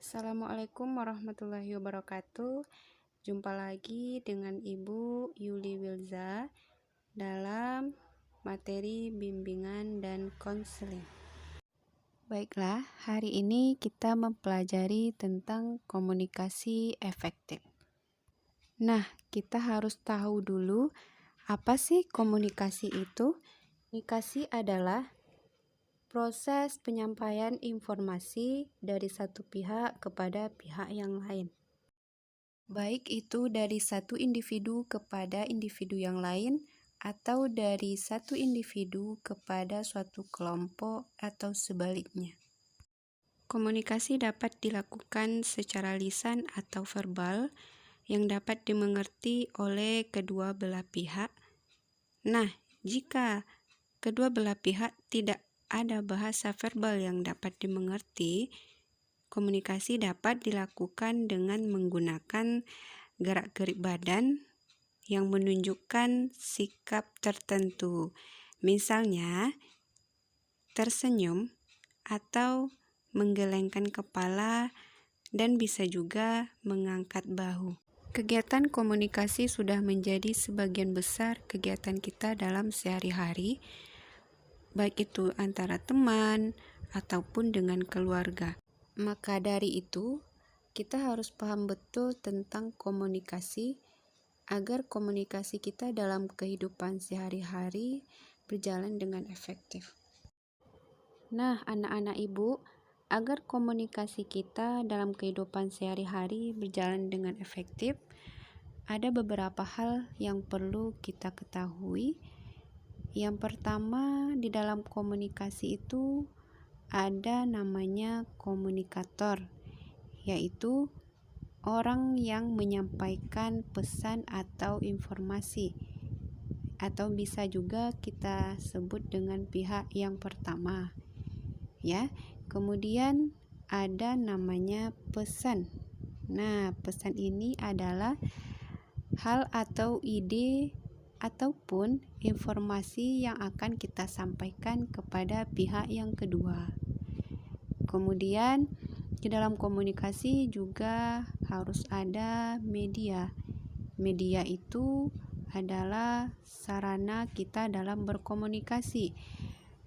Assalamualaikum warahmatullahi wabarakatuh. Jumpa lagi dengan Ibu Yuli Wilza dalam materi bimbingan dan konseling. Baiklah, hari ini kita mempelajari tentang komunikasi efektif. Nah, kita harus tahu dulu apa sih komunikasi itu? Komunikasi adalah proses penyampaian informasi dari satu pihak kepada pihak yang lain. Baik itu dari satu individu kepada individu yang lain atau dari satu individu kepada suatu kelompok atau sebaliknya. Komunikasi dapat dilakukan secara lisan atau verbal yang dapat dimengerti oleh kedua belah pihak. Nah, jika kedua belah pihak tidak ada bahasa verbal yang dapat dimengerti, komunikasi dapat dilakukan dengan menggunakan gerak-gerik badan yang menunjukkan sikap tertentu. Misalnya, tersenyum atau menggelengkan kepala dan bisa juga mengangkat bahu. Kegiatan komunikasi sudah menjadi sebagian besar kegiatan kita dalam sehari-hari, baik itu antara teman ataupun dengan keluarga. Maka dari itu, kita harus paham betul tentang komunikasi agar komunikasi kita dalam kehidupan sehari-hari berjalan dengan efektif. Nah, anak-anak ibu, agar komunikasi kita dalam kehidupan sehari-hari berjalan dengan efektif, ada beberapa hal yang perlu kita ketahui. Yang pertama, di dalam komunikasi itu ada namanya komunikator, yaitu orang yang menyampaikan pesan atau informasi, atau bisa juga kita sebut dengan pihak yang pertama, ya. Kemudian ada namanya pesan. Nah, pesan ini adalah hal atau ide ataupun informasi yang akan kita sampaikan kepada pihak yang kedua. Kemudian di dalam komunikasi juga harus ada media. Media itu adalah sarana kita dalam berkomunikasi.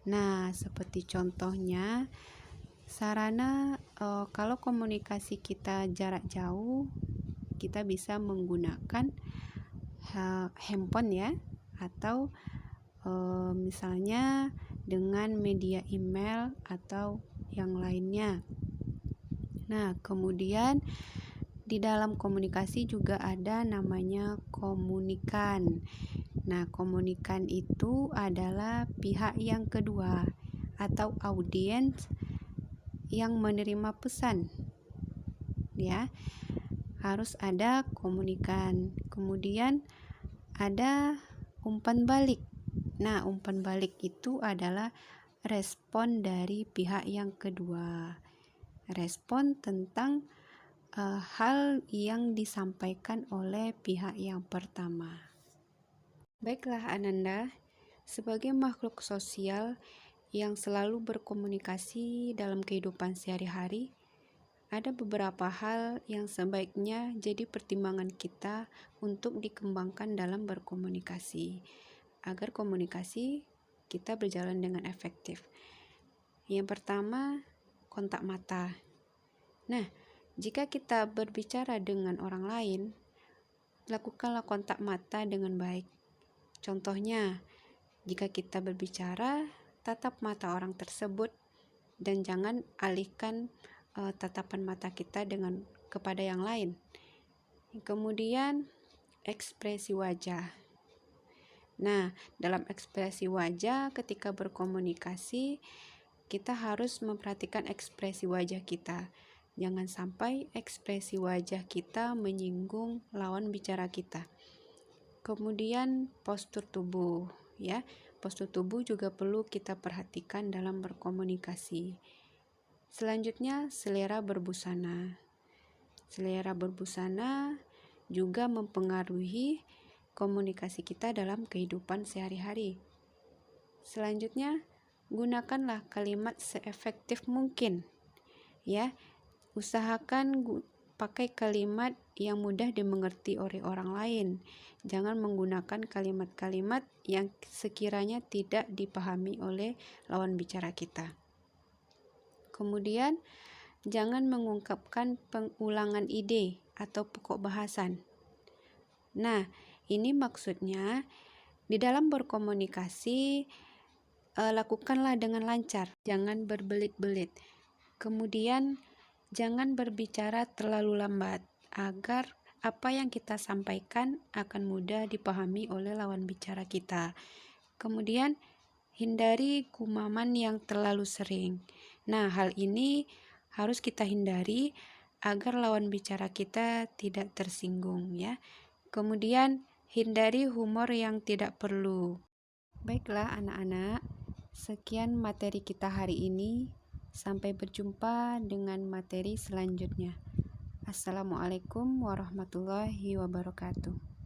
Nah, seperti contohnya sarana kalau komunikasi kita jarak jauh, kita bisa menggunakan handphone ya, atau misalnya dengan media email atau yang lainnya. Nah, kemudian di dalam komunikasi juga ada namanya komunikan. Nah, komunikan itu adalah pihak yang kedua atau audiens yang menerima pesan. Ya, harus ada komunikan. Kemudian ada umpan balik. Nah, umpan balik itu adalah respon dari pihak yang kedua. Respon tentang hal yang disampaikan oleh pihak yang pertama. Baiklah Ananda, sebagai makhluk sosial yang selalu berkomunikasi dalam kehidupan sehari-hari, ada beberapa hal yang sebaiknya jadi pertimbangan kita untuk dikembangkan dalam berkomunikasi, agar komunikasi kita berjalan dengan efektif. Yang pertama, kontak mata. Nah, jika kita berbicara dengan orang lain, lakukanlah kontak mata dengan baik. Contohnya, jika kita berbicara, tatap mata orang tersebut dan jangan alihkan tatapan mata kita kepada yang lain. Kemudian, ekspresi wajah. Nah, dalam ekspresi wajah ketika berkomunikasi, kita harus memperhatikan ekspresi wajah kita. Jangan sampai ekspresi wajah kita menyinggung lawan bicara kita. Kemudian postur tubuh, ya. Postur tubuh juga perlu kita perhatikan dalam berkomunikasi. Selanjutnya, selera berbusana. Selera berbusana juga mempengaruhi komunikasi kita dalam kehidupan sehari-hari. Selanjutnya, gunakanlah kalimat seefektif mungkin, ya. Usahakan pakai kalimat yang mudah dimengerti oleh orang lain. Jangan menggunakan kalimat-kalimat yang sekiranya tidak dipahami oleh lawan bicara kita. Kemudian, jangan mengungkapkan pengulangan ide atau pokok bahasan. Nah, ini maksudnya di dalam berkomunikasi, lakukanlah dengan lancar, jangan berbelit-belit. Kemudian, jangan berbicara terlalu lambat agar apa yang kita sampaikan akan mudah dipahami oleh lawan bicara kita. Kemudian, hindari gumaman yang terlalu sering. Nah, hal ini harus kita hindari agar lawan bicara kita tidak tersinggung ya. Kemudian, hindari humor yang tidak perlu. Baiklah anak-anak, sekian materi kita hari ini. Sampai berjumpa dengan materi selanjutnya. Assalamualaikum warahmatullahi wabarakatuh.